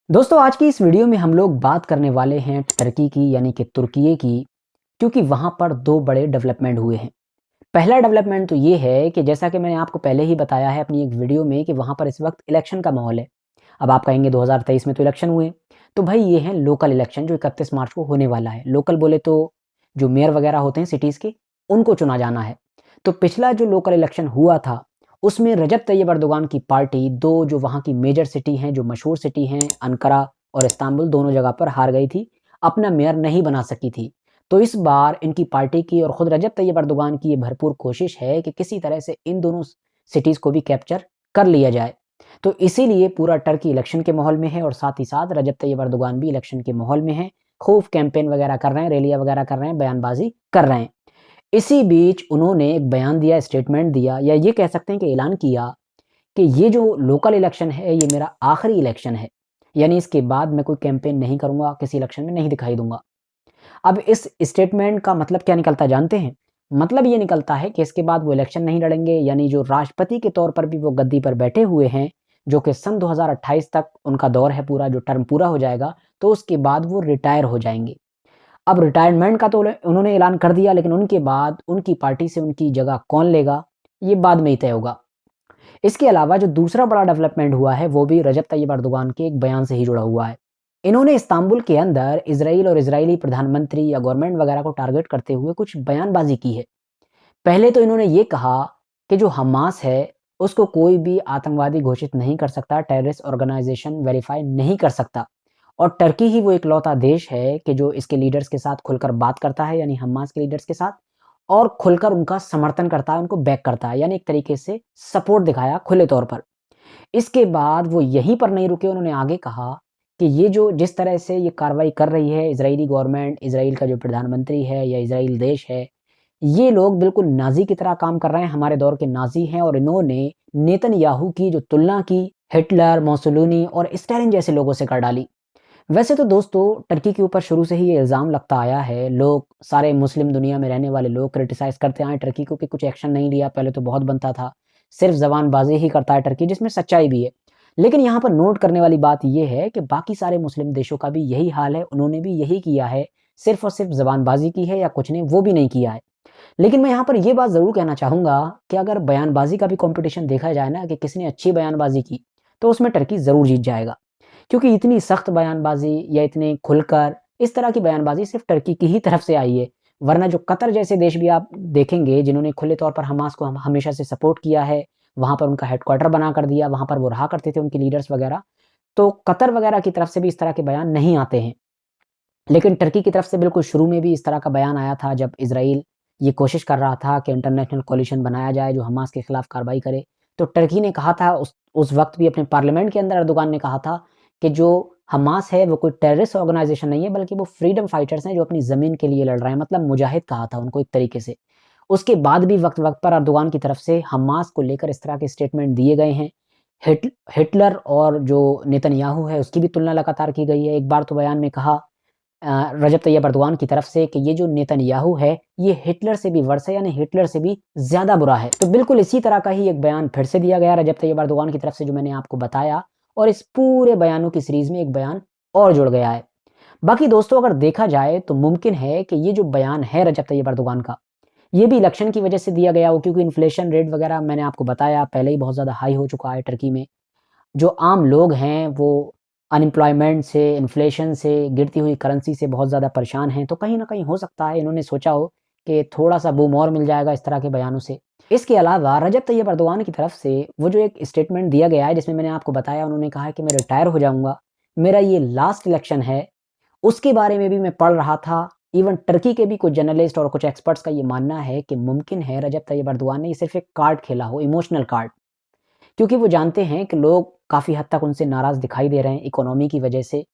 दोस्तों आज की इस वीडियो में हम लोग बात करने वाले हैं टर्की की यानी कि तुर्की की। क्योंकि वहाँ पर दो बड़े डेवलपमेंट हुए हैं। पहला डेवलपमेंट तो ये है कि जैसा कि मैंने आपको पहले ही बताया है अपनी एक वीडियो में कि वहाँ पर इस वक्त इलेक्शन का माहौल है। अब आप कहेंगे 2023 में तो इलेक्शन हुए, तो भाई ये है लोकल इलेक्शन जो 31 मार्च को होने वाला है। लोकल बोले तो जो मेयर वगैरह होते हैं सिटीज़ के, उनको चुना जाना है। तो पिछला जो लोकल इलेक्शन हुआ था उसमें रजब तैयब अर्दोगान की पार्टी दो जो वहाँ की मेजर सिटी हैं, जो मशहूर सिटी हैं, अंकारा और इस्तांबुल, दोनों जगह पर हार गई थी, अपना मेयर नहीं बना सकी थी। तो इस बार इनकी पार्टी की और खुद रजब तैयब अर्दोगान की ये भरपूर कोशिश है कि किसी तरह से इन दोनों सिटीज़ को भी कैप्चर कर लिया जाए। तो इसीलिए पूरा टर्की इलेक्शन के माहौल में है और साथ ही साथ रजब तैयब अर्दोगान भी इलेक्शन के माहौल में है। खूब कैंपेन वगैरह कर रहे हैं, रैलियाँ वगैरह कर रहे हैं, बयानबाजी कर रहे हैं। इसी बीच उन्होंने एक बयान दिया, स्टेटमेंट दिया, या ये कह सकते हैं कि ऐलान किया कि ये जो लोकल इलेक्शन है ये मेरा आखिरी इलेक्शन है। यानी इसके बाद मैं कोई कैंपेन नहीं करूँगा, किसी इलेक्शन में नहीं दिखाई दूँगा। अब इस स्टेटमेंट का मतलब क्या निकलता है जानते हैं? मतलब ये निकलता है कि इसके बाद वो इलेक्शन नहीं लड़ेंगे, यानी जो राष्ट्रपति के तौर पर भी वो गद्दी पर बैठे हुए हैं, जो कि सन 2028 तक उनका दौर है पूरा, जो टर्म पूरा हो जाएगा, तो उसके बाद वो रिटायर हो जाएँगे। अब रिटायरमेंट का तो उन्होंने ऐलान कर दिया, लेकिन उनके बाद उनकी पार्टी से उनकी जगह कौन लेगा, ये बाद में ही तय होगा। इसके अलावा जो दूसरा बड़ा डेवलपमेंट हुआ है वो भी रजब तैयब अर्दोगान के एक बयान से ही जुड़ा हुआ है। इन्होंने इस्तांबुल के अंदर इजराइल और इजरायली प्रधानमंत्री या गवर्नमेंट वगैरह को टारगेट करते हुए कुछ बयानबाजी की है। पहले तो इन्होंने ये कहा कि जो हमास है उसको कोई भी आतंकवादी घोषित नहीं कर सकता, टेररिस्ट ऑर्गेनाइजेशन वेरीफाई नहीं कर सकता। और टर्की ही वो इकलौता देश है कि जो इसके लीडर्स के साथ खुलकर बात करता है, यानी हमास के लीडर्स के साथ, और खुलकर उनका समर्थन करता है, उनको बैक करता है, यानी एक तरीके से सपोर्ट दिखाया खुले तौर पर। इसके बाद वो यहीं पर नहीं रुके, उन्होंने आगे कहा कि ये जो जिस तरह से ये कार्रवाई कर रही है इजरायली गवर्नमेंट, इजराइल का जो प्रधानमंत्री है या इजराइल देश है, ये लोग बिल्कुल नाज़ी की तरह काम कर रहे हैं, हमारे दौर के नाज़ी हैं। और इन्होंने नेतन्याहू की जो तुलना की हिटलर, मोसोलिनी और स्टालिन जैसे लोगों से कर डाली। वैसे तो दोस्तों टर्की के ऊपर शुरू से ही ये इल्ज़ाम लगता आया है, लोग सारे मुस्लिम दुनिया में रहने वाले लोग क्रिटिसाइज़ करते आए टर्की को कि कुछ एक्शन नहीं लिया, पहले तो बहुत बनता था, सिर्फ ज़बानबाज़ी ही करता है टर्की, जिसमें सच्चाई भी है। लेकिन यहाँ पर नोट करने वाली बात ये है कि बाकी सारे मुस्लिम देशों का भी यही हाल है, उन्होंने भी यही किया है, सिर्फ और सिर्फ ज़बानबाज़ी की है या कुछ ने वो भी नहीं किया है। लेकिन मैं यहाँ पर ये बात ज़रूर कहना चाहूँगा कि अगर बयानबाज़ी का भी कॉम्पिटिशन देखा जाए ना कि किसने अच्छी बयानबाज़ी की, तो उसमें टर्की ज़रूर जीत जाएगा। क्योंकि इतनी सख्त बयानबाज़ी या इतने खुलकर इस तरह की बयानबाज़ी सिर्फ़ टर्की की ही तरफ से आई है। वरना जो कतर जैसे देश भी आप देखेंगे जिन्होंने खुले तौर पर हमास को हम हमेशा से सपोर्ट किया है, वहाँ पर उनका हेडक्वार्टर बना कर दिया, वहाँ पर वो रहा करते थे उनके लीडर्स वग़ैरह, तो कतर वग़ैरह की तरफ से भी इस तरह के बयान नहीं आते हैं। लेकिन टर्की की तरफ से बिल्कुल शुरू में भी इस तरह का बयान आया था जब इज़राइल ये कोशिश कर रहा था कि इंटरनेशनल कोalition बनाया जाए जो हमास के खिलाफ कार्रवाई करे। तो टर्की ने कहा था उस वक़्त भी अपने पार्लियामेंट के अंदर अर्दोगान ने कहा था कि जो हमास है वो कोई टेररिस्ट ऑर्गेनाइज़ेशन नहीं है, बल्कि वो फ्रीडम फाइटर्स हैं जो अपनी ज़मीन के लिए लड़ रहे हैं, मतलब मुजाहिद कहा था उनको एक तरीके से। उसके बाद भी वक़्त-वक़्त पर अर्दोगान की तरफ से हमास को लेकर इस तरह के स्टेटमेंट दिए गए हैं। हिटलर और जो नेतन्याहू है उसकी भी तुलना लगातार की गई है। एक बार तो बयान में कहा रजब तैयब अर्दोगान की तरफ से कि ये जो नेतन्याहू है ये हिटलर से भी वर्se है, यानी हिटलर से भी ज़्यादा बुरा है। तो बिल्कुल इसी तरह का ही एक बयान फिर से दिया गया रजब तैयब अर्दोगान की तरफ से जो मैंने आपको बताया, और इस पूरे बयानों की सीरीज़ में एक बयान और जुड़ गया है। बाकी दोस्तों अगर देखा जाए तो मुमकिन है कि ये जो बयान है रजब तैयब अर्दोगान का, ये भी इलेक्शन की वजह से दिया गया हो, क्योंकि इन्फ्लेशन रेट वगैरह मैंने आपको बताया पहले ही बहुत ज़्यादा हाई हो चुका है टर्की में। जो आम लोग हैं वो अनएम्प्लॉयमेंट से, इन्फ्लेशन से, गिरती हुई करेंसी से बहुत ज़्यादा परेशान हैं। तो कहीं न कहीं हो सकता है इन्होंने सोचा हो कि थोड़ा-सा बूम और मिल जाएगा इस तरह के बयानों से। इसके अलावा रजब तैयब अर्दोगान की तरफ से वो जो एक स्टेटमेंट दिया गया है जिसमें मैंने आपको बताया, उन्होंने कहा है कि मैं रिटायर हो जाऊँगा, मेरा ये लास्ट इलेक्शन है। उसके बारे में भी मैं पढ़ रहा था। इवन टर्की के भी कुछ जर्नलिस्ट और कुछ एक्सपर्ट्स का ये मानना है कि मुमकिन है रजब तैयब अर्दोगान ने ये सिर्फ़ एक कार्ड खेला हो, इमोशनल कार्ड। क्योंकि वो जानते हैं कि लोग काफ़ी हद तक उनसे नाराज़ दिखाई दे रहे हैं इकोनॉमी की वजह से।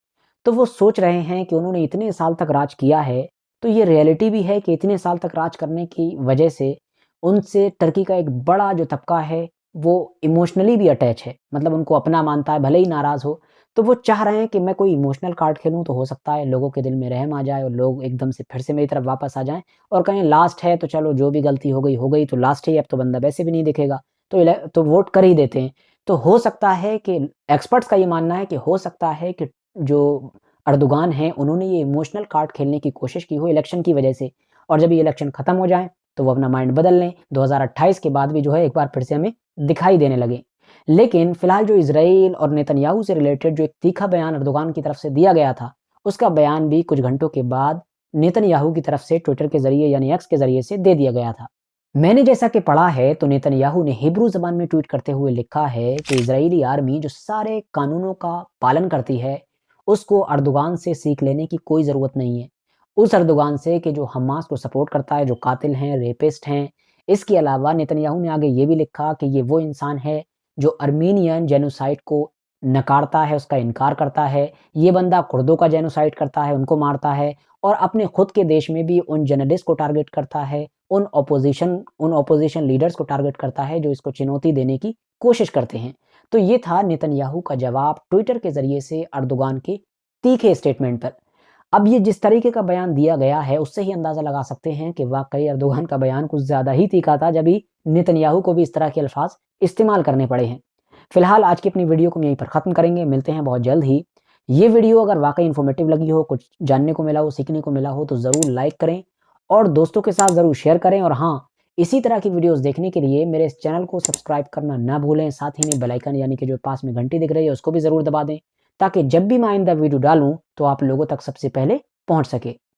तो वो सोच रहे हैं कि उन्होंने इतने साल तक राज किया है, तो ये रियलिटी भी है कि इतने साल तक राज करने की वजह से उनसे टर्की का एक बड़ा जो तबका है, वो इमोशनली भी अटैच है। मतलब उनको अपना मानता है, भले ही नाराज़ हो। तो वो चाह रहे हैं कि मैं कोई इमोशनल कार्ड खेलूँ तो हो सकता है लोगों के दिल में रहम आ जाए और लोग एकदम से फिर से मेरी तरफ वापस आ जाएँ और कहें लास्ट है तो चलो जो भी गलती हो गई तो लास्ट है ही, अब तो बंदा वैसे भी नहीं दिखेगा। तो वोट कर ही देते हैं। तो हो सकता है कि एक्सपर्ट्स का ये मानना है कि हो सकता है कि जो अर्दोगान हैं उन्होंने ये इमोशनल कार्ड खेलने की कोशिश की हो इलेक्शन की वजह से, और जब ये इलेक्शन खत्म हो जाए तो वो अपना माइंड बदल लें, 2028 के बाद भी जो है एक बार फिर से हमें दिखाई देने लगे। लेकिन फिलहाल जो इज़राइल और नेतन्याहू से रिलेटेड जो एक तीखा बयान अर्दोगान की तरफ से दिया गया था, उसका बयान भी कुछ घंटों के बाद नेतन्याहू की तरफ से ट्विटर के ज़रिए यानी एक्स के ज़रिए से दे दिया गया था। मैंने जैसा कि पढ़ा है तो नेतन्याहू ने हिब्रू ज़बान में ट्वीट करते हुए लिखा है कि इज़राइली आर्मी जो सारे कानूनों का पालन करती है, उसको अर्दोगान से सीख लेने की कोई ज़रूरत नहीं है। उस अर्दोगान से कि जो हमास को सपोर्ट करता है, जो कातिल हैं, रेपिस्ट हैं। इसके अलावा नेतन्याहू ने आगे ये भी लिखा कि ये वो इंसान है जो अर्मीनियन जेनोसाइड को नकारता है, उसका इनकार करता है। ये बंदा कुर्दों का जेनोसाइड करता है, उनको मारता है और अपने खुद के देश में भी उन जर्नलिस्ट को टारगेट करता है, उन ऑपोजिशन लीडर्स को टारगेट करता है जो इसको चुनौती देने की कोशिश करते हैं। तो ये था नेतन्याहू का जवाब ट्विटर के ज़रिए से अर्दोगान के तीखे स्टेटमेंट पर। अब ये जिस तरीके का बयान दिया गया है उससे ही अंदाज़ा लगा सकते हैं कि वाक़ई अर्दोगान का बयान कुछ ज़्यादा ही तीखा था, जब ही नेतन्याहू को भी इस तरह के अल्फ़ाज़ इस्तेमाल करने पड़े हैं। फिलहाल आज की अपनी वीडियो को हम यहीं पर ख़त्म करेंगे, मिलते हैं बहुत जल्द ही। ये वीडियो अगर वाक़ई इन्फॉर्मेटिव लगी हो, कुछ जानने को मिला हो, सीखने को मिला हो तो ज़रूर लाइक करें और दोस्तों के साथ ज़रूर शेयर करें। और हाँ, इसी तरह की वीडियोज़ देखने के लिए मेरे इस चैनल को सब्सक्राइब करना ना भूलें। साथ ही में बेल आइकन यानी कि जो पास में घंटी दिख रही है उसको भी ज़रूर दबा दें, ताकि जब भी मैं आइंदा वीडियो डालूँ तो आप लोगों तक सबसे पहले पहुँच सके।